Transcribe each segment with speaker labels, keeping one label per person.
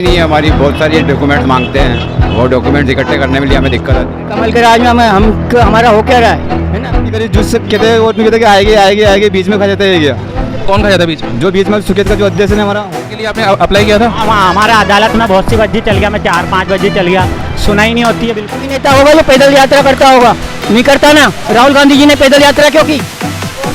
Speaker 1: नहीं, हमारी बहुत सारी डॉक्यूमेंट्स मांगते हैं, वो डॉक्यूमेंट्स इकट्ठे करने में लिए हमें दिक्कत आती है।
Speaker 2: कमल के राज में हमारा हो क्या रहा है ना।
Speaker 1: जिससे कहते हैं वो कहते कि आएगी बीच में खा जाता है क्या?
Speaker 3: कौन खा जाता है बीच में?
Speaker 1: जो बीच में सुकेत का जो अध्यक्ष है हमारा,
Speaker 3: उसके लिए आपने अप्लाई किया था?
Speaker 2: हमारा अदालत में बहुत सी बजे चल गया, मैं 4-5 बजे चल गया, सुनाई नहीं होती है बिल्कुल। नेता होगा जो पैदल यात्रा करता होगा, नहीं करता ना। राहुल गांधी जी ने पैदल यात्रा क्यों की?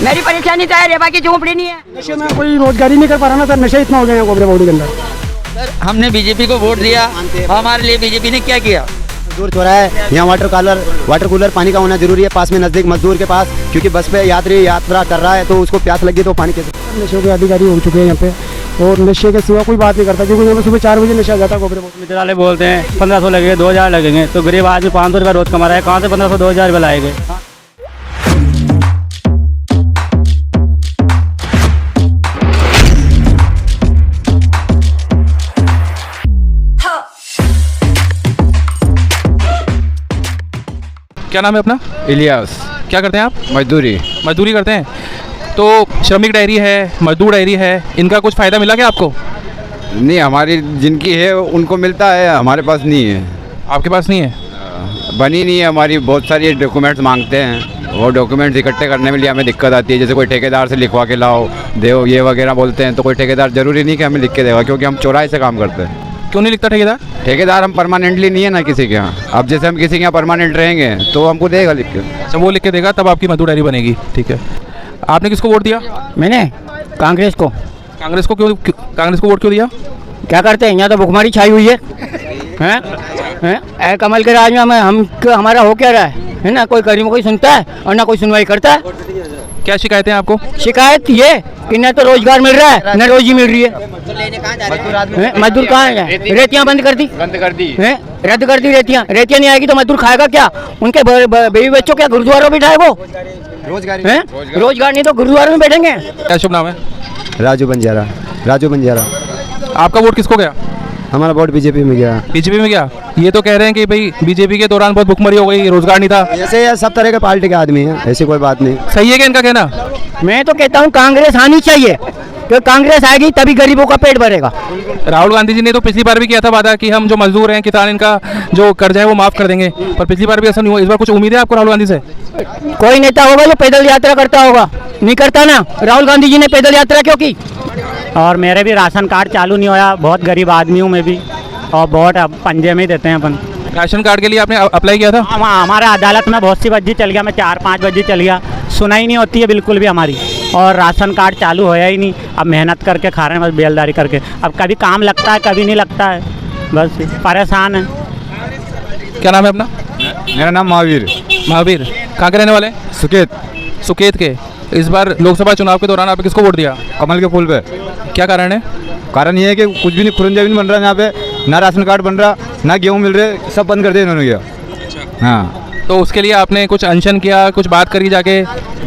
Speaker 4: मेरी परेशानी तो है, रेबा की झोंपड़ी नहीं है।
Speaker 5: नशे में कोई रोजगारी नहीं कर पा रहा ना सर, नशे इतना हो गया है गोबरे बावड़ी के अंदर।
Speaker 6: सर हमने बीजेपी को वोट दिया, हमारे लिए बीजेपी ने क्या किया?
Speaker 7: मजदूर चौराहा है, यहाँ वाटर कूलर पानी का होना जरूरी है पास में, नजदीक मजदूर के पास, क्योंकि बस पे यात्री यात्रा कर रहा है तो उसको प्यास लगी तो पानी कैसे?
Speaker 5: नशे के अधिकारी हो चुके हैं यहाँ पे, और नशे के सिवा कोई बात नहीं करता, क्योंकि यहाँ पे सुबह 4 बजे नशा जाता है गोबरे बावड़ी।
Speaker 2: मित्र वाले बोलते हैं 1500 लगेंगे, 2000 लगेंगे, तो गरीब आदमी 500 रुपया रोज कमा रहा है, कहाँ से 1500-2000 रुपये लाएंगे?
Speaker 3: क्या नाम है अपना?
Speaker 1: इलियास।
Speaker 3: क्या करते हैं आप?
Speaker 1: मजदूरी
Speaker 3: करते हैं। तो श्रमिक डायरी है, मजदूर डायरी है, इनका कुछ फ़ायदा मिला क्या आपको?
Speaker 1: नहीं, हमारी जिनकी है उनको मिलता है, हमारे पास नहीं है।
Speaker 3: आपके पास नहीं है?
Speaker 1: बनी नहीं है हमारी, बहुत सारी डॉक्यूमेंट्स मांगते हैं, वो डॉक्यूमेंट्स इकट्ठे करने में लिए हमें दिक्कत आती है। जैसे कोई ठेकेदार से लिखवा के लाओ दो ये वगैरह बोलते हैं, तो कोई ठेकेदार ज़रूरी नहीं कि हमें लिख के देगा, क्योंकि हम चौराहे से काम करते हैं।
Speaker 3: क्यों नहीं लिखता ठेकेदार?
Speaker 1: ठेकेदार हम परमानेंटली नहीं है ना किसी के यहाँ। अब जैसे हम किसी के यहाँ परमानेंट रहेंगे तो हमको देगा लिख के।
Speaker 3: अच्छा, वो लिख के देगा तब आपकी मजदूर डायरी बनेगी। ठीक है। आपने किसको वोट दिया?
Speaker 2: मैंने कांग्रेस को।
Speaker 3: कांग्रेस को कांग्रेस को वोट क्यों दिया?
Speaker 2: क्या करते हैं, यहाँ तो भुखमरी छाई हुई है, हैं? कमल के राज में हमारा हो क्या रहा है ना। कोई गरीबों कोई सुनता है और ना कोई सुनवाई करता है।
Speaker 3: क्या शिकायतें हैं आपको?
Speaker 2: शिकायत ये कि न तो रोजगार मिल रहा है, न रोजी मिल रही है। मजदूर कहाँ है? रेतियाँ बंद कर दी हैं, रद्द कर दी रेतियाँ नहीं आएगी तो मजदूर खाएगा क्या? उनके बेबी बच्चों क्या गुरुद्वारों में बिठाए वो? रोजगार नहीं तो गुरुद्वारों में बैठेंगे।
Speaker 3: क्या शुभ नाम है?
Speaker 7: राजू बंजारा।
Speaker 3: आपका वोट किसको गया?
Speaker 7: हमारा वोट बीजेपी में गया।
Speaker 3: बीजेपी में गया। ये तो कह रहे हैं कि भाई बीजेपी के दौरान बहुत भुखमरी हो गई, रोजगार नहीं था।
Speaker 7: ऐसे ये सब तरह के पार्टी के आदमी हैं, ऐसी कोई बात नहीं।
Speaker 3: सही है क्या इनका कहना?
Speaker 2: मैं तो कहता हूँ कांग्रेस आनी चाहिए, क्योंकि कांग्रेस आएगी तभी गरीबों का पेट भरेगा।
Speaker 3: राहुल गांधी जी ने तो पिछली बार भी किया था वादा कि हम जो मजदूर हैं, किसान, इनका जो कर्जा है वो माफ कर देंगे, पर पिछली बार भी ऐसा नहीं हुआ। इस बार कुछ उम्मीद है आपको राहुल गांधी से?
Speaker 2: कोई नेता होगा जो पैदल यात्रा करता होगा, नहीं करता ना। राहुल गांधी जी ने पैदल यात्रा क्यों की? और मेरे भी राशन कार्ड चालू नहीं होया, बहुत गरीब आदमी हूँ मैं भी, और बहुत पंजे में ही देते हैं अपन।
Speaker 3: राशन कार्ड के लिए आपने अप्लाई किया था?
Speaker 2: हमारा अदालत में बहुत सी बजे चल गया, मैं 4-5 बजे चल गया, सुनाई नहीं होती है बिल्कुल भी हमारी, और राशन कार्ड चालू होया ही नहीं। अब मेहनत करके खा रहे हैं, बस बेलदारी करके। अब कभी काम लगता है, कभी नहीं लगता है, बस परेशान है।
Speaker 3: क्या नाम है अपना?
Speaker 1: मेरा नाम महावीर।
Speaker 3: कहाँ के रहने वाले? सुकेत के। इस बार लोकसभा चुनाव के दौरान आपने किसको वोट दिया?
Speaker 1: कमल के फूल पे।
Speaker 3: क्या कारण है?
Speaker 1: कारण ये है कि कुछ भी नहीं, खुरंजा भी नहीं बन रहा यहाँ पे, ना राशन कार्ड बन रहा, ना गेहूँ मिल रहे, सब बंद कर दिया इन्होंने किया। हाँ,
Speaker 3: तो उसके लिए आपने कुछ अनशन किया, कुछ बात करी जाके?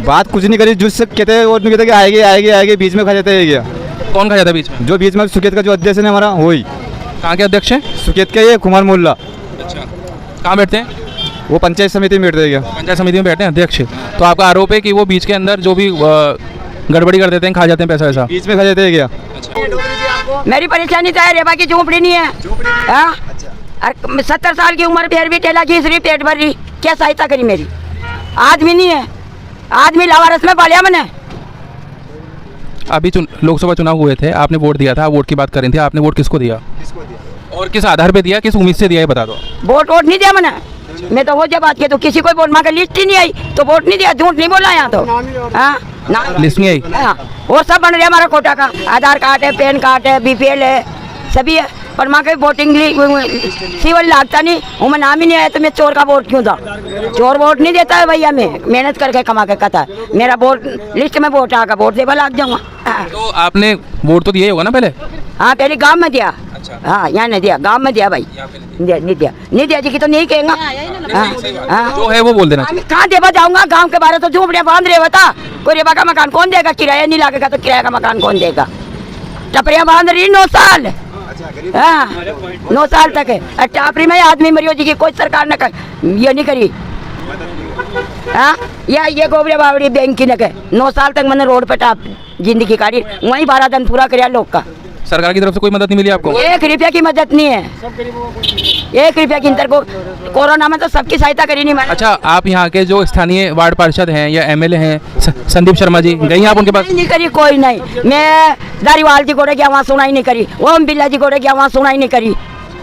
Speaker 1: बात कुछ नहीं करी, जिससे कहते हैं वो कहते कि आएगी बीच में खा जाता है क्या?
Speaker 3: कौन खा जाता है बीच में?
Speaker 1: जो बीच में सुकेत का जो अध्यक्ष है हमारा, वही।
Speaker 3: कहाँ के अध्यक्ष हैं?
Speaker 1: सुकेत का ये कुमार मोल्ला।
Speaker 3: अच्छा, कहाँ बैठते हैं?
Speaker 1: वो पंचायत समिति में बैठते हैं क्या?
Speaker 3: पंचायत समिति में बैठते हैं अध्यक्ष। तो आपका आरोप है कि वो बीच के अंदर जो भी गड़बड़ी कर देते हैं, खा जाते हैं पैसा वैसा?
Speaker 1: बीच में खा जाते हैं क्या?
Speaker 4: मेरी परेशानी तो है, रेबा की झोंपड़ी नहीं है। हाँ? और 70 साल की उम्र, फिर भी ठेला खींच रही, पेट भर रही, क्या सहायता करी मेरी? आदमी नहीं है, आदमी लावारस में पालिया मैंने।
Speaker 3: अभी लोकसभा चुनाव हुए थे, आपने वोट दिया था, वोट की बात कर रही थी, आपने वोट किसको दिया? और किस आधार पे दिया, किस उम्मीद से दिया, ये बता दो।
Speaker 4: वोट नहीं दिया मैंने, मैं तो वो जब बात की तो किसी को वोट मांगे, लिस्ट ही नहीं आई तो वोट नहीं दिया। झूठ नहीं बोला यहाँ तो। हाँ,
Speaker 3: लिस्ट नहीं आई?
Speaker 4: हाँ, वो सब बन रहा है हमारा कोटा का, आधार कार्ड है, पैन कार्ड है, BPL है, सभी है, पर माँ के वोटिंग सिविल लागता नहीं हूँ, मैं नाम ही नहीं आया तो मैं चोर का वोट क्यों था? चोर वोट नहीं देता है भैया, मैं मेहनत करके कमा के कहता है मेरा वोट लिस्ट में वोट आगा, वोट देवा लाग जाऊँगा।
Speaker 3: तो आपने वोट तो दिया ही होगा ना पहले?
Speaker 4: हाँ, पहले गांव में दिया। अच्छा। हाँ, यहाँ नहीं दिया, गांव में दिया भाई। नहीं दिया जी की तो नहीं कहेंगे।
Speaker 3: जो है वो बोल देना।
Speaker 4: कहाँ देवा जाऊंगा, गांव के बारे तो झूपड़िया बांध रहे बता। कोई रेबा का मकान कौन देगा? किराया नहीं लागेगा तो किराया का मकान कौन देगा? टपरिया बांध रही 9 साल। हाँ, 9 साल तक है। टापरी में आदमी मरियो जी की कोई सरकार ने ये नहीं करी। हाँ, या ये गोबरे बावड़ी बैंक की न 9 साल तक मैंने रोड पे टाप जिंदगी काटी, वहीं 12 दिन पूरा कराया लोग का।
Speaker 3: सरकार की तरफ से कोई मदद नहीं मिली आपको?
Speaker 4: 1 रुपया की मदद नहीं है, 1 रुपया की इंतर को कोरोना में तो सबकी सहायता करी नहीं मैंने।
Speaker 3: अच्छा, आप यहाँ के जो स्थानीय वार्ड पार्षद हैं या एमएलए हैं संदीप शर्मा जी, गई आप उनके पास?
Speaker 4: नहीं करी, कोई नहीं। मैं दारीवाल जी को क्या वहाँ सुनाई नहीं करी, ओम बिल्ला जी को क्या वहाँ सुनाई नहीं करी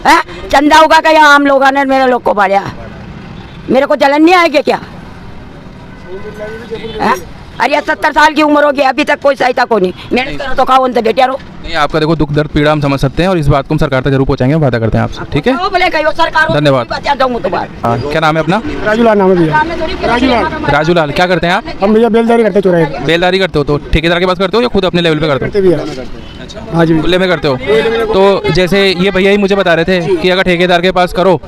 Speaker 4: है। चंदा उगा का यहाँ आम लोगों ने मेरे लोग को पाया, मेरे को जलन नहीं आएगी क्या? अरे 70 साल की उम्र हो गई, अभी तक कोई सहायता को नहीं। मेहनत करो तो खाओ, उनसे बेटिया रो।
Speaker 3: नहीं, आपका देखो दुख दर्द पीड़ा हम समझ सकते हैं और इस बात को हम सरकार तक जरूर पहुंचाएंगे, वादा करते हैं आपसे, ठीक है? धन्यवाद। क्या नाम है अपना?
Speaker 5: राजूलाल नाम है भैया।
Speaker 3: राजूलाल, क्या करते हैं आप?
Speaker 5: हम भैया बेलदारी करते चौराहे पे।
Speaker 3: बेलदारी करते हो तो ठेकेदार के पास करते हो या खुद अपने लेवल पे करते हो?
Speaker 5: भैया हाँ जी,
Speaker 3: खुले में करते हो? तो जैसे ये भैया ही मुझे बता रहे थे कि अगर ठेकेदार के पास करो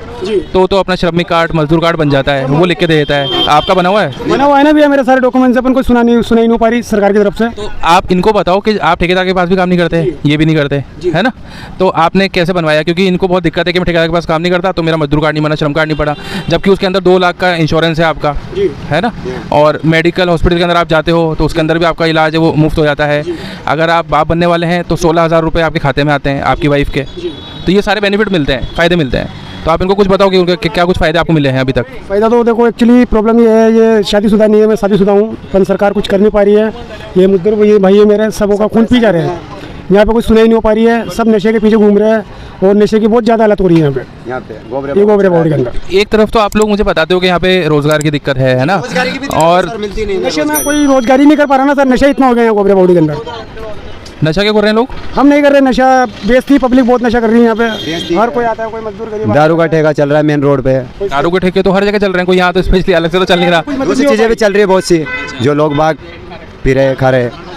Speaker 3: तो अपना श्रमिक कार्ड, मजदूर कार्ड बन जाता है, वो लिख के दे देता है। आपका बना हुआ है?
Speaker 5: बना हुआ है ना भैया, मेरे सारे डॉक्यूमेंट्स अपन को सुनाई नहीं पा रही सरकार की तरफ से।
Speaker 3: तो आप इनको बताओ कि आप ठेकेदार के पास भी काम नहीं करते, ये भी नहीं करते, है ना? तो आपने कैसे बनवाया? क्योंकि इनको बहुत दिक्कत है कि मैं ठेकेदार के पास काम नहीं करता तो मेरा मजदूर कार्ड नहीं बना, श्रम कार्ड नहीं पड़ा, जबकि उसके अंदर 2 लाख का इंश्योरेंस है आपका, है ना? और मेडिकल हॉस्पिटल के अंदर आप जाते हो तो उसके अंदर भी आपका इलाज है वो मुफ्त हो जाता है। अगर आप बाप बनने वाले हैं तो 16,000 रुपये आपके खाते में आते हैं आपकी वाइफ के। तो ये सारे बेनिफिट मिलते हैं, फ़ायदे मिलते हैं। तो आप इनको कुछ बताओ कि उनके क्या कुछ फ़ायदे आपको मिले हैं अभी तक?
Speaker 5: फ़ायदा तो देखो, एक्चुअली प्रॉब्लम ये है, ये शादीशुदा नहीं है, मैं शादीशुदा हूँ, पर सरकार कुछ कर नहीं पा रही है। ये मजदूर ये भाई है मेरे, सबों का खून पी जा रहे हैं। यहाँ पे कुछ सुनाई नहीं हो पा रही है, सब नशे के पीछे घूम रहे हैं और नशे की बहुत ज़्यादा हालत हो रही है यहाँ पे गोबरे बावड़ी के अंदर।
Speaker 3: एक तरफ तो आप लोग मुझे बताते हो कि यहाँ पे रोजगार की दिक्कत है ना? और
Speaker 5: नशे में कोई रोजगारी नहीं कर पा रहा ना सर, नशा इतना हो गया है गोबरे बावड़ी के अंदर।
Speaker 3: नशा क्या कर रहे हैं लोग?
Speaker 5: हम नहीं कर रहे नशा, बेचती पब्लिक बहुत नशा कर रही है यहाँ पे। हर कोई आता है, कोई मजदूर गरीब।
Speaker 7: दारू का ठेका चल रहा है मेन रोड पे।
Speaker 3: दारू के ठेके तो हर जगह चल रहे हैं, कोई यहाँ तो स्पेशली अलग से तो चल नहीं रहा।
Speaker 7: दूसरी चीज़ें भी चल रही है बहुत सी, जो लोग बाग पी रहे खा रहे।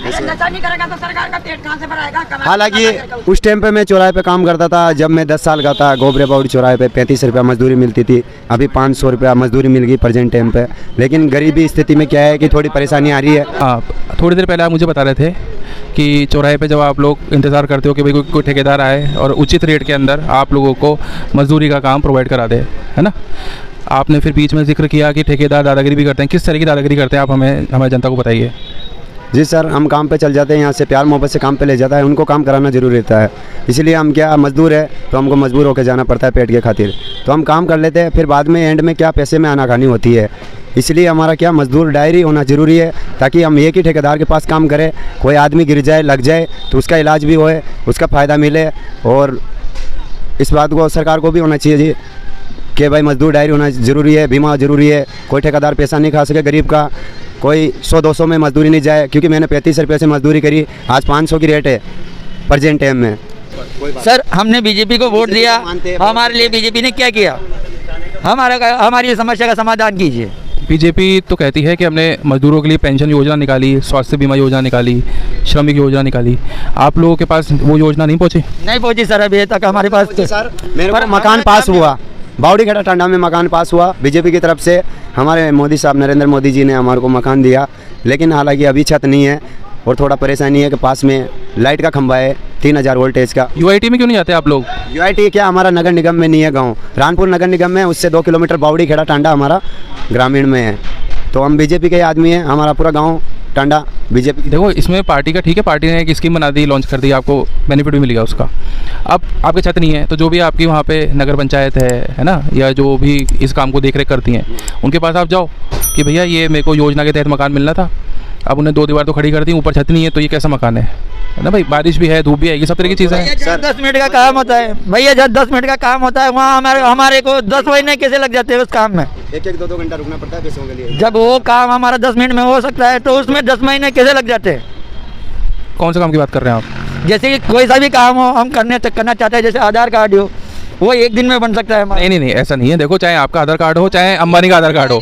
Speaker 4: नशा नहीं करेगा तो सरकार का पेट कहाँ से भराएगा?
Speaker 7: हालांकि उस टाइम पे मैं चौराहे पे काम करता था, जब मैं 10 साल का था, गोबरे बावड़ी चौराहे पे 35 रुपया मजदूरी मिलती थी। अभी 500 रुपया मजदूरी मिल गई प्रेजेंट टाइम पे। लेकिन गरीबी स्थिति में क्या है कि थोड़ी परेशानी आ रही है।
Speaker 3: आप थोड़ी देर पहले आप मुझे बता रहे थे कि चौराहे पे जब आप लोग इंतज़ार करते हो कि भाई कोई ठेकेदार आए और उचित रेट के अंदर आप लोगों को मजदूरी का काम प्रोवाइड करा दे, है ना? आपने फिर बीच में जिक्र किया कि ठेकेदार दादागिरी भी करते हैं। किस तरह की दादागिरी करते हैं आप हमारी जनता को बताइए।
Speaker 7: जी सर, हम काम पे चल जाते हैं, यहाँ से प्यार मोहब्बत से काम पे ले जाता है, उनको काम कराना जरूरी रहता है। इसलिए हम क्या मजदूर है तो हमको मजबूर होकर जाना पड़ता है पेट के खातिर, तो हम काम कर लेते हैं। फिर बाद में एंड में क्या पैसे में आनाकानी होती है। इसलिए हमारा क्या मजदूर डायरी होना ज़रूरी है, ताकि हम एक ही ठेकेदार के पास काम करें, कोई आदमी गिर जाए लग जाए तो उसका इलाज भी होए, उसका फ़ायदा मिले। और इस बात को सरकार को भी होना चाहिए जी कि भाई मजदूर डायरी होना ज़रूरी है, बीमा ज़रूरी है। कोई ठेकेदार पैसा नहीं खा सके गरीब का, कोई 100-200 में मजदूरी नहीं जाए। क्योंकि मैंने 35 रुपये से मजदूरी करी, आज 500 की रेट है प्रेजेंट टाइम में।
Speaker 6: सर, हमने बीजेपी को वोट दिया, हमारे लिए बीजेपी ने क्या किया? हमारी समस्या का समाधान कीजिए।
Speaker 3: बीजेपी तो कहती है कि हमने मजदूरों के लिए पेंशन योजना निकाली, स्वास्थ्य बीमा योजना निकाली, श्रमिक योजना निकाली। आप लोगों के पास वो योजना नहीं पहुँची?
Speaker 6: नहीं पहुंची सर, अभी तक हमारे पास।
Speaker 7: सर मेरे को मकान पास हुआ, बावड़ी खेड़ा टांडा में मकान पास हुआ बीजेपी की तरफ से। हमारे मोदी साहब नरेंद्र मोदी जी ने हमारे को मकान दिया, लेकिन हालांकि अभी छत नहीं है और थोड़ा परेशानी है कि पास में लाइट का खंभा है 3000 वोल्टेज का।
Speaker 3: यूआईटी में क्यों नहीं जाते आप लोग?
Speaker 7: यूआईटी क्या हमारा नगर निगम में नहीं है, गांव रानपुर नगर निगम में, उससे 2 किलोमीटर बावड़ी खेड़ा टांडा हमारा ग्रामीण में है। तो हम बीजेपी के आदमी हैं, हमारा पूरा गाँव टांडा बीजेपी।
Speaker 3: देखो, इसमें पार्टी का ठीक है, पार्टी ने एक स्कीम बना दी, लॉन्च कर दी, आपको बेनिफिट भी मिलेगा उसका। अब आपके छत नहीं है तो जो भी आपकी वहाँ पे नगर पंचायत है ना, या जो भी इस काम को देख रेख करती हैं, उनके पास आप जाओ कि भैया ये मेरे को योजना के तहत मकान मिलना था। अब उन्हें 2 दीवार तो खड़ी कर दी, ऊपर छत नहीं है, तो ये कैसा मकान है ना भाई? बारिश भी है, धूप भी है, ये सब तरह की चीज़ें हैं।
Speaker 6: 10 मिनट का काम होता है भैया, जब 10 मिनट का काम होता है वहाँ हमारे को 10 महीने कैसे लग जाते हैं उस काम में?
Speaker 7: 1-2 घंटा रुकना पड़ता है पैसों के लिए।
Speaker 6: जब वो काम हमारा 10 मिनट में हो सकता है तो उसमें 10 महीने कैसे लग जाते हैं?
Speaker 3: कौन से काम की बात कर रहे हैं आप?
Speaker 6: जैसे कि कोई सा भी काम हो हम करना चाहते हैं, जैसे आधार कार्ड हो, वो 1 दिन में बन सकता है हमारा।
Speaker 3: नहीं, ऐसा नहीं है। देखो, चाहे आपका आधार कार्ड हो, चाहे अंबानी का आधार कार्ड हो,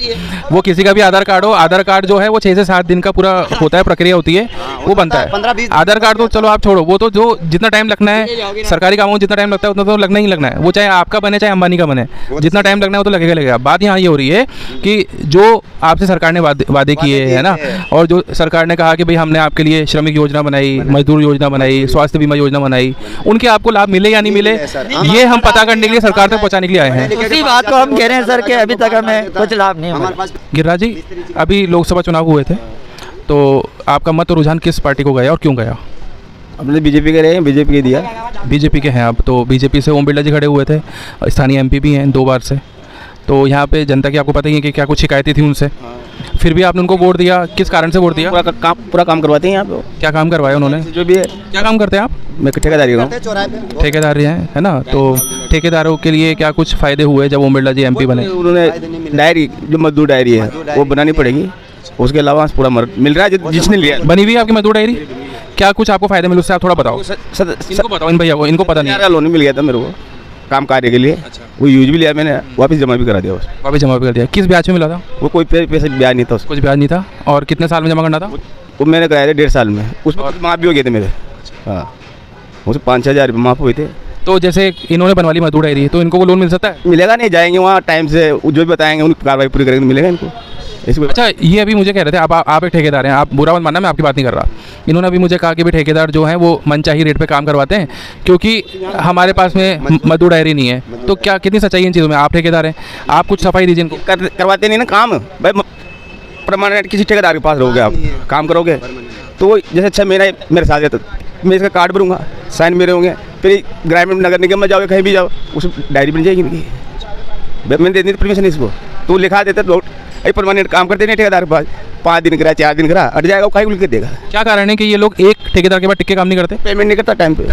Speaker 3: वो किसी का भी आधार कार्ड हो, आधार कार्ड जो है वो 6 से 7 दिन का पूरा होता है, प्रक्रिया होती है, वो बनता है।
Speaker 7: 15-20
Speaker 3: आधार कार्ड तो चलो आप छोड़ो, वो तो जो जितना टाइम लगना है सरकारी कामों में जितना टाइम लगता है उतना तो लगना ही लगना है। वो चाहे आपका बने चाहे अंबानी का बने, जितना टाइम लगना है वो तो लगेगा। बात यहाँ ये हो रही है कि जो आपसे सरकार ने वादे किए है ना, और जो सरकार ने कहा कि भाई हमने आपके लिए श्रमिक योजना बनाई, मजदूर योजना बनाई, स्वास्थ्य बीमा योजना बनाई, उनके आपको लाभ मिले या नहीं मिले, ये हम पता करने के लिए सरकार तक पहुंचाने के लिए आए हैं।
Speaker 6: उसी बात को हम कह रहे हैं सर कि अभी तक हमें कुछ लाभ नहीं हमारे पास।
Speaker 3: गिरिराज जी, अभी लोकसभा चुनाव हुए थे तो आपका मत और रुझान किस पार्टी को गया और क्यों गया?
Speaker 8: अपने बीजेपी के रहे हैं, बीजेपी के दिया।
Speaker 3: बीजेपी के हैं आप, तो बीजेपी से ओम बिरला जी खड़े हुए थे, स्थानीय एमपी भी हैं 2 बार से, तो यहाँ पे जनता की आपको पता ही है कि क्या कुछ शिकायतें थी उनसे, फिर भी आपने उनको वोट दिया। किस कारण से वोट दिया?
Speaker 8: पूरा काम करवाते हैं यहाँ पे।
Speaker 3: क्या काम करवाया उन्होंने?
Speaker 8: जो भी है।
Speaker 3: क्या काम करते हैं आप?
Speaker 8: मैं ठेकेदारी हूँ।
Speaker 3: ठेकेदारी हैं, है ना? तो ठेकेदारों के लिए क्या कुछ फ़ायदे हुए जब ओम बिरला जी एमपी बने?
Speaker 8: उन्होंने डायरी, जो मजदूर डायरी है वो बनानी पड़ेगी, उसके अलावा पूरा मिल रहा है जिसने लिया।
Speaker 3: बनी हुई है आपकी मजदूर डायरी? क्या कुछ आपको फ़ायदे मिले उससे, आप थोड़ा बताओ। इनको बताओ, इन भैया को, इनको पता नहीं है।
Speaker 8: लोन मिल गया था मेरे को काम कार्य के लिए। वो यूज भी लिया मैंने, वापस जमा भी करा दिया।
Speaker 3: वापस जमा भी कर दिया? किस ब्याज में मिला था?
Speaker 8: वो कोई पैसे ब्याज नहीं था उसको।
Speaker 3: कुछ ब्याज नहीं था। और कितने साल में जमा करना था?
Speaker 8: वो मैंने कराया था 1.5 साल में, उसमें कुछ माफ़ भी हो गए थे मेरे। हाँ, उसमें 5-6 हज़ार रुपये माफ़ हुए थे।
Speaker 3: तो जैसे इन्होंने बनवा ली मजदूर डायरी, तो इनको वो लोन मिल सकता है?
Speaker 8: मिलेगा नहीं, जाएंगे वहाँ टाइम से, जो भी बताएंगे उनकी कार्रवाई पूरी करेंगे, मिलेगा इनको।
Speaker 3: अच्छा, ये अभी मुझे कह रहे थे, आप एक ठेकेदार हैं, आप बुरा मत मानना, मैं आपकी बात नहीं कर रहा। इन्होंने अभी मुझे कहा कि भी ठेकेदार जो हैं वो मनचाही रेट पे काम करवाते हैं क्योंकि हमारे पास में मजदूर डायरी नहीं है। तो क्या, कितनी सच्चाई इन चीज़ों में? आप ठेकेदार हैं, आप कुछ सफाई दीजिए इनको।
Speaker 8: करवाते नहीं ना काम भाई, परमानेंट किसी ठेकेदार के पास रहोगे, आप काम करोगे तो वो जैसे 6 महीना मेरे साथ है, तो मैं इसका कार्ड भरूँगा, साइन मेरे होंगे, फिर ग्रामीण नगर निगम में जाओगे, कहीं भी जाओ, उस डायरी बन जाएगी इनकी। मैंने दे दी परमिशन इसको, तो लिखा देते लोग परमानेंट काम करते नहीं ठेकेदार के पास। 5 दिन करा, 4 दिन करा, अट जाएगा, वो कहीं लिख देगा।
Speaker 3: क्या कारण है कि ये लोग एक ठेकेदार के बाद टिक के काम नहीं करते?
Speaker 8: पेमेंट नहीं करता टाइम पे।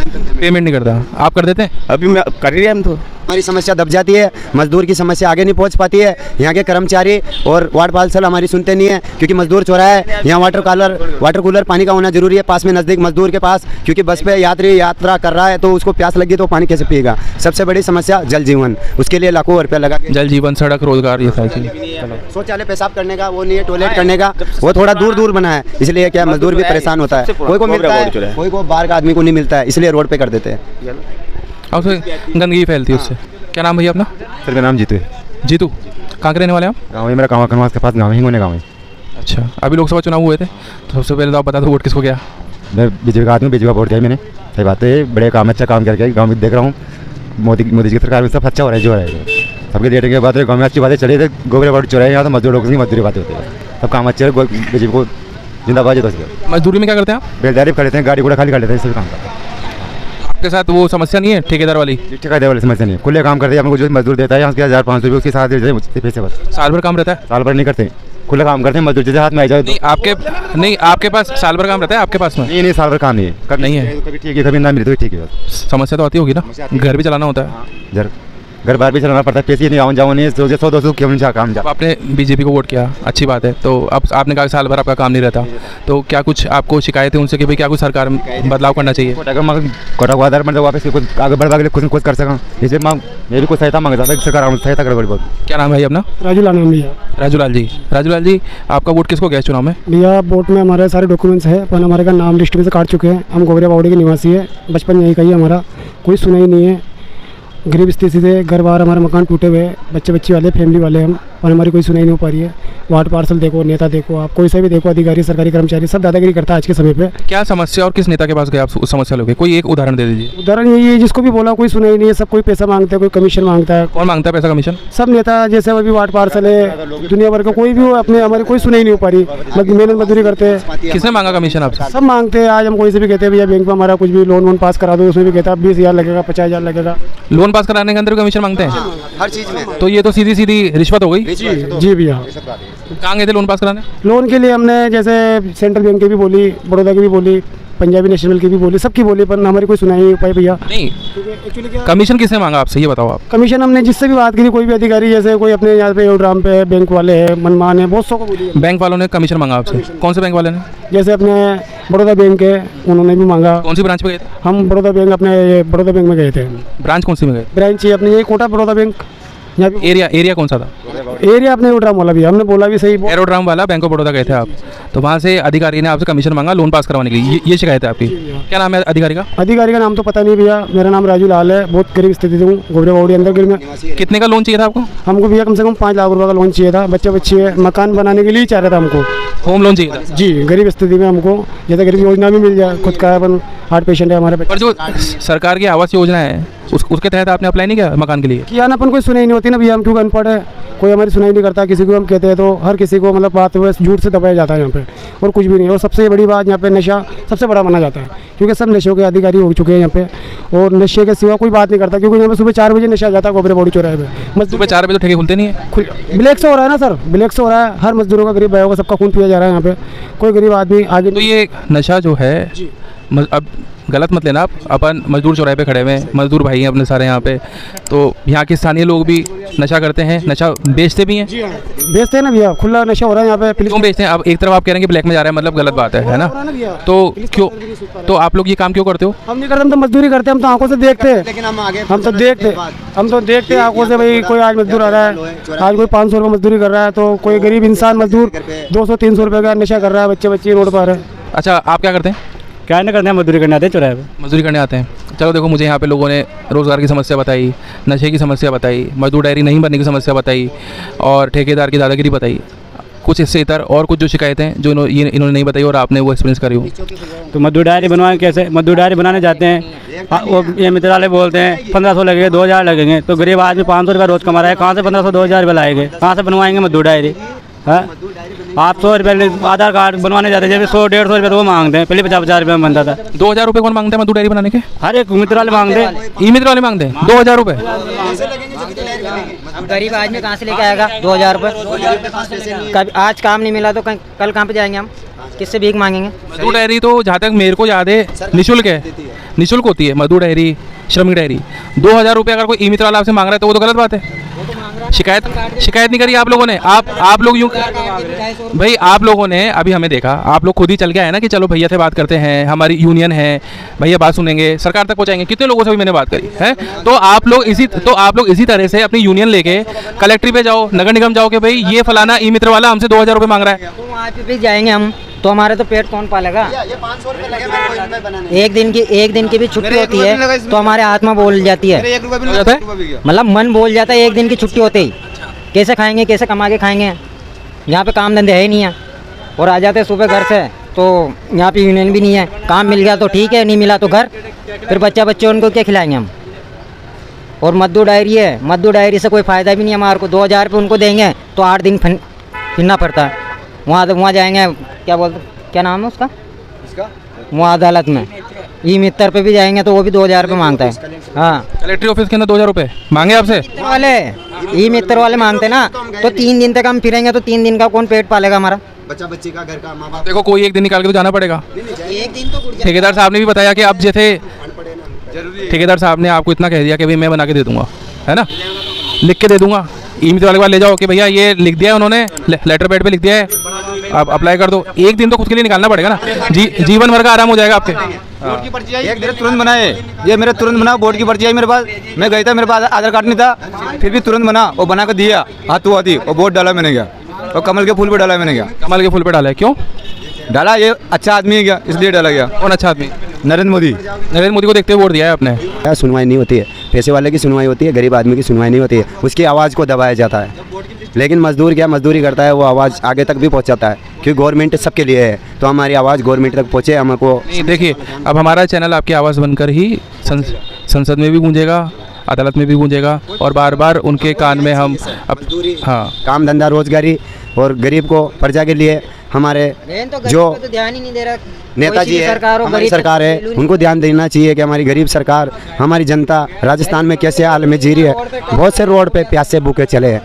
Speaker 3: पेमेंट नहीं करता, आप कर देते हैं?
Speaker 8: अभी मैं कर रही है, हम तो
Speaker 7: हमारी समस्या दब जाती है, मजदूर की समस्या आगे नहीं पहुंच पाती है। यहाँ के कर्मचारी और वार्ड पार्षद हमारी सुनते नहीं है, क्योंकि मजदूर चौराहा है, यहाँ वाटर कूलर पानी का होना जरूरी है पास में, नज़दीक मजदूर के पास, क्योंकि बस पे यात्री यात्रा कर रहा है तो उसको प्यास लगी तो पानी कैसे पिएगा। सबसे बड़ी समस्या जल जीवन, उसके लिए लाखों रुपया लगा।
Speaker 3: जल जीवन, सड़क, रोजगार, ये सारी चीज़ें।
Speaker 7: शौचालय पेशाब करने का वो नहीं है, टॉयलेट करने का वो थोड़ा दूर दूर बना है, इसलिए क्या मजदूर भी परेशान होता है। कोई को मिलता है, कोई को बाहर का आदमी को नहीं मिलता है, इसलिए रोड पे कर देते हैं
Speaker 3: और उससे गंदगी फैलती है उससे। क्या नाम भैया अपना?
Speaker 9: सर मेरा नाम जीतू है।
Speaker 3: जीतू, कहाँ के रहने वाले आप?
Speaker 9: गाँव है मेरा, कांवा कनवास के पास गाँव है, हिंगोने गाँव है।
Speaker 3: अच्छा, अभी लोकसभा चुनाव हुए थे, तो सबसे पहले तो आप बता दो वोट किसको गया?
Speaker 9: मैं बीजेपी का आदमी, बीजेपी का वोट दिया मैंने। सही बात है, बड़े काम, अच्छा काम करके गाँव में देख रहा हूँ। मोदी की सरकार में सब अच्छा हो रहा है, जो है सबके डेटे के बाद गाँव में अच्छी बातें चली थे। गोबरे बाड़ चुराए, यहाँ तो मजदूर लोगों की मजदूरी बातें होती है, सब काम अच्छे है। बीजेपी को जिंदाबाद है। तो
Speaker 3: मजदूरी में क्या करते हैं आप?
Speaker 9: बेलदारी कर लेते हैं, गाड़ी घोड़ा खाली कर लेते हैं, सभी काम करते हैं।
Speaker 3: आपके साथ वो समस्या नहीं है ठेकेदार वाली?
Speaker 9: ठेकेदार वाली समस्या नहीं है, खुले काम करते हैं। हमको जो मजदूर देता है यहाँ 1500 रुपये उसके साथ दे देते पैसे, बस।
Speaker 3: साल भर काम रहता है?
Speaker 9: साल भर नहीं करते, खुला काम करते हैं। मजदूर जैसे हाथ में आ जाए।
Speaker 3: नहीं, आपके पास साल भर काम रहता है आपके पास में?
Speaker 9: नहीं, साल भर काम नहीं है, कभी
Speaker 3: नहीं है,
Speaker 9: कभी ठीक है, कभी ना मिले तो ठीक है।
Speaker 3: समस्या तो आती होगी ना, घर भी चलाना होता है,
Speaker 9: घर बार भी चलाना पड़ता है, पैसे नहीं आऊँ जाऊँ नहीं, 100-200 क्यों काम जा।
Speaker 3: आपने बीजेपी को वोट किया, अच्छी बात है। तो अब आपने कहा साल भर आपका काम नहीं रहता, तो क्या कुछ आपको शिकायत है उनसे कि भाई क्या कुछ सरकार बदलाव करना चाहिए?
Speaker 9: कोटा को आधार मतलब वापस कुछ आगे बढ़ के कुछ कर सका, इसलिए मेरी कुछ सहायता मांग था, सरकार सहायता कर बड़ी बहुत।
Speaker 3: क्या नाम है भाई अपना?
Speaker 5: राजू लाल नाम भैया।
Speaker 3: राजू लाल जी, आपका वोट किसको गया चुनाव में?
Speaker 5: भैया वोट में हमारे सारे डॉक्यूमेंट्स है, पर हमारे का नाम लिस्ट में से काट चुके हैं। हम गोबरे बावड़ी के निवासी है, बचपन यहीं का ही हमारा, कोई सुनाई नहीं है। गरीब स्थिति से घर बार हमारे मकान टूटे हुए, बच्चे वाले फैमिली वाले हम, और हमारी कोई सुनाई नहीं हो पा रही है। वार्ड पार्षद देखो, नेता देखो, आप कोई से भी देखो, अधिकारी सरकारी कर्मचारी सब दादागिरी करता है आज के समय पे।
Speaker 3: क्या समस्या और किस नेता के पास गए आप उस समस्या लोगे? कोई एक उदाहरण दे दीजिए।
Speaker 5: उदाहरण यही है, जिसको भी बोला कोई सुनाई नहीं है, सब कोई पैसा मांगता है, कोई कमीशन मांगता है।
Speaker 3: कौन मांगता है पैसा, कमीशन?
Speaker 5: सब नेता, जैसे अभी वार्ड पार्षद है, दुनिया भर का कोई भी हो, अपने हमारी कोई सुनाई नहीं हो पा रही, मेहनत मजदूरी करते हैं।
Speaker 3: किसने मांगा कमीशन आपसे?
Speaker 5: सब मांगते हैं। आज हम कोई से भी कहते हैं भैया बैंक में हमारा कुछ भी लोन पास करा दो, उसमें भी कहता है 20,000 लगेगा, 50,000 लगेगा।
Speaker 3: लोन पास कराने के अंदर कमीशन मांगते हैं
Speaker 7: हर चीज़ में,
Speaker 3: तो ये तो सीधी सीधी रिश्वत हो गई।
Speaker 5: जी भैया।
Speaker 3: कहाँ गए थे लोन पास कराने?
Speaker 5: लोन के लिए हमने जैसे सेंट्रल बैंक की भी बोली, बड़ौदा की भी बोली, पंजाबी नेशनल की भी बोली, सबकी बोली, पर हमारी कोई सुनाई नहीं हो पाई भैया।
Speaker 3: नहीं, कमीशन किसने मांगा आपसे, ये बताओ आप?
Speaker 5: कमीशन हमने जिससे भी बात करी, कोई भी अधिकारी, जैसे कोई अपने यहाँ पे एवड्राम पे बैंक वाले हैं, मनमान है, बहुत सौ को बोली।
Speaker 3: बैंक वालों ने कमीशन मांगा आपसे? कौन से बैंक वाले ने?
Speaker 5: जैसे अपने बड़ौदा बैंक है, उन्होंने भी मांगा।
Speaker 3: कौन सी ब्रांच पे गए थे?
Speaker 5: हम बड़ौदा बैंक, अपने बड़ौदा बैंक में गए थे।
Speaker 3: ब्रांच कौन सी में गए?
Speaker 5: ब्रांच अपने यही कोटा बड़ौदा बैंक। यहाँ पे
Speaker 3: एरिया कौन सा था?
Speaker 5: एरिया अपने एवड्राम वाला भी, हमने बोला भी सही।
Speaker 3: एरोड्राम वाला बैंक ऑफ बड़ौदा गए थे आप, तो वहाँ से अधिकारी ने आपसे कमीशन मांगा लोन पास करवाने के लिए, ये शिकायत है आपकी? क्या नाम है अधिकारी का?
Speaker 5: अधिकारी का नाम तो पता नहीं भैया, मेरा नाम राजू लाल है, बहुत गरीब स्थिति से हूँ, गोबरे बावड़ी अंदर गिर में।
Speaker 3: कितने का लोन चाहिए था आपको?
Speaker 5: हमको भैया कम से कम 5 लाख रुपये का लोन चाहिए था। बच्चे है, मकान बनाने के लिए चाह रहा था हमको,
Speaker 3: होम लोन चाहिए था।
Speaker 5: जी, गरीब स्थिति में हमको जैसे गरीब योजना भी मिल जाए, खुद का अपन हार्ट पेशेंट है हमारे।
Speaker 3: पर जो सरकार की आवास योजना है उसके तहत आपने अप्लाई नहीं किया मकान के लिए?
Speaker 5: किया ना, अपन कोई सुनाई नहीं होती ना भैया, हम क्यों अनपढ़ है, कोई हमारी सुनाई नहीं करता। किसी को हम कहते हैं तो हर किसी को मतलब बात हुए झूठ से दबाया जाता है यहाँ पे, और कुछ भी नहीं। और सबसे बड़ी बात यहाँ पे नशा सबसे बड़ा माना जाता है, क्योंकि सब नशों के अधिकारी हो चुके हैं यहाँ पे, और नशे के सिवा कोई बात नहीं करता। क्योंकि यहाँ पे सुबह 4 बजे नशा जाता है गोबरे बॉडी चौराहे पे।
Speaker 3: सुबह 4 बजे तो ठेके खुलते नहीं है?
Speaker 5: ब्लैक से हो रहा है ना सर, ब्लैक से हो रहा है। हर मजदूरों का, गरीब भाइयों का, सबका खून पिया जा रहा है यहाँ पे। कोई गरीब आदमी आगे
Speaker 3: तो ये नशा जो है, अब गलत मत लेना आप, अपन मजदूर चौराहे पे खड़े हुए हैं, मजदूर भाई हैं अपने सारे यहाँ पे, तो यहाँ के स्थानीय लोग भी नशा करते हैं, नशा बेचते भी हैं?
Speaker 5: बेचते हैं ना भैया, खुला नशा हो रहा है यहाँ पे।
Speaker 3: क्यों बेचते हैं? अब एक तरफ आप कह रहे हैं कि ब्लैक में जा रहा है, मतलब गलत बात है ना? तो क्यों, तो आप लोग ये काम क्यों करते हो?
Speaker 5: हम नहीं करते, हम तो मजदूरी करते हैं, हम तो आंखों से देखते हैं।
Speaker 7: लेकिन हम आगे
Speaker 5: हम तो देखते हैं आंखों से, भाई कोई आज मजदूर आ रहा है, आज कोई 500 रुपये मजदूरी कर रहा है, तो कोई गरीब इंसान मजदूर 200-300 रुपये का नशा कर रहा है, बच्चे रोड पर है।
Speaker 3: अच्छा, आप क्या करते हैं?
Speaker 5: क्या नहीं करते हैं, मजदूरी करने आते हैं चौराहे पे।
Speaker 3: मजदूरी करने आते हैं। चलो देखो, मुझे यहाँ पे लोगों ने रोज़गार की समस्या बताई, नशे की समस्या बताई, मजदूर डायरी नहीं बनने की समस्या बताई, और ठेकेदार की दादागिरी बताई। कुछ इससे इतर और कुछ जो शिकायतें जो इन्होंने नहीं बताई और आपने वो एक्सपीरियंस करी हो।
Speaker 5: तो मजदूर डायरी बनवाएं कैसे? मजदूर डायरी बनाने जाते हैं, वो ये मित्र वाले बोलते हैं 1500 लगेंगे, 2000 लगेंगे। तो गरीब आदमी 500 रुपये रोज़ कमा रहा है, कहाँ से 1500-2000 रुपये लाएंगे? कहाँ से बनवाएंगे मजदूर डायरी? है आप 100 रुपये आधार कार्ड बनवाने जाते हैं, जब 100-150 रुपये तो वो मांगते हैं, पहले 50-50 रुपये में बनता था।
Speaker 3: 2000 रुपये कौन मांगता है मजदूर डायरी बनाने के?
Speaker 5: हर एक मित्र वाले मांगते हैं,
Speaker 3: ई मित्र वाले मांगते हैं 2000 रुपये।
Speaker 2: अब गरीब आदमी कहाँ से लेके आएगा 2000 रुपये? कभी आज काम नहीं मिला तो कल कहाँ पे जाएंगे हम? किससे भीख मांगेंगे?
Speaker 3: मजदूर डायरी तो जहाँ तक मेरे को याद है निःशुल्क है, निःशुल्क होती है मजदूर डायरी, श्रमिक डायरी। 2000 रुपये अगर कोई ई मित्र वाला आपसे मांग रहा है तो वो तो गलत बात है। शिकायत नहीं करी आप लोगों ने? आप लोग यूँ भाई, आप लोगों ने अभी हमें देखा, आप लोग खुद ही चल के आए ना कि चलो भैया से बात करते हैं, हमारी यूनियन है, भैया बात सुनेंगे, सरकार तक पहुंचाएंगे। कितने लोगों से भी मैंने बात करी है। तो आप लोग इसी तरह से अपनी यूनियन लेके कलेक्ट्री पे जाओ, नगर निगम जाओ कि भाई ये फलाना ई मित्र वाला हमसे 2000 रुपये मांग रहा है।
Speaker 2: तो वहाँ पे भी जाएंगे हम, तो हमारे तो पेट कौन पालेगा? एक दिन की भी छुट्टी होती है तो हमारे आत्मा बोल जाती है, मतलब मन बोल जाता है। एक दिन की छुट्टी होते ही कैसे खाएंगे, कैसे कमा के खाएंगे? यहाँ पे काम धंधे है ही नहीं है, और आ जाते सुबह घर से तो यहाँ पे यूनियन भी नहीं है। काम मिल गया तो ठीक है, नहीं मिला तो घर, फिर बच्चे उनको क्या खिलाएंगे हम? और मजदूर डायरी है, मजदूर डायरी से कोई फ़ायदा भी नहीं है हमारे को। 2000 रुपये उनको देंगे तो 8 दिन फिरना पड़ता है। वहाँ जाएंगे, क्या नाम है उसका, वहाँ अदालत में ई मित्र पे भी जाएंगे तो वो भी 2000 रुपये मांगता है। हाँ,
Speaker 3: कलेक्ट्री ऑफिस के अंदर 2000 रुपये मांगे आपसे?
Speaker 2: ई मित्र वाले मांगते ना, तो 3 दिन तक हम फिरेंगे तो 3 दिन का कौन पेट पालेगा हमारा?
Speaker 7: बच्चा बच्ची का, घर का, माँ बाप।
Speaker 3: देखो, कोई एक दिन निकाल के तो जाना पड़ेगा।
Speaker 2: एक दिन तो
Speaker 3: ठेकेदार साहब ने भी बताया कि अब जैसे ठेकेदार साहब ने आपको इतना कह दिया कि भाई मैं बना के दे दूंगा, है ना, लिख के दे दूंगा। ई मित्र वाले के पास ले जाओ कि भैया ये लिख दिया है उन्होंने, लेटर पैड पे लिख दिया है, आप अप्लाई कर दो। एक दिन तो खुद के लिए निकालना पड़ेगा ना, जीवन भर का आराम हो जाएगा आपके।
Speaker 8: बोर्ड की पर्ची आई, एक मेरे तुरंत बनाए, ये मेरे तुरंत बना। बोर्ड की पर्ची आई मेरे पास, मैं गया था, मेरे पास आधार कार्ड नहीं था, फिर भी तुरंत बना और बना कर दिया हाथों हाथी, और बोर्ड डाला मैंने गया, और कमल के फूल पे डाला मैंने गया।
Speaker 3: कमल के फूल पे डाला है? क्यों
Speaker 8: डाला? ये अच्छा आदमी है क्या, इसलिए डाला गया।
Speaker 3: कौन अच्छा आदमी?
Speaker 8: नरेंद्र मोदी।
Speaker 3: नरेंद्र मोदी को देखते हुए वोट दिया है आपने?
Speaker 7: सुनवाई नहीं होती है, पैसे वाले की सुनवाई होती है, गरीब आदमी की सुनवाई नहीं होती है। उसकी आवाज़ को दबाया जाता है, लेकिन मजदूर क्या मजदूरी करता है, वो आवाज़ आगे तक भी पहुंचाता है, क्योंकि गवर्नमेंट सबके लिए है। तो हमारी आवाज़ गवर्नमेंट तक पहुँचे हमको।
Speaker 3: देखिए, अब हमारा चैनल आपकी आवाज़ बनकर ही संसद में भी गूंजेगा, अदालत में भी गूंजेगा, और बार बार उनके कान में हम हाँ,
Speaker 7: काम धंधा रोजगारी और गरीब को प्रजा के लिए हमारे जो
Speaker 2: तो ध्यान ही नहीं दे रहा
Speaker 7: नेताजी है, हमारी सरकार है, उनको ध्यान देना चाहिए कि हमारी गरीब सरकार, हमारी जनता राजस्थान में कैसे हाल में जी रही है। बहुत से रोड पे प्यासे भूखे चले हैं,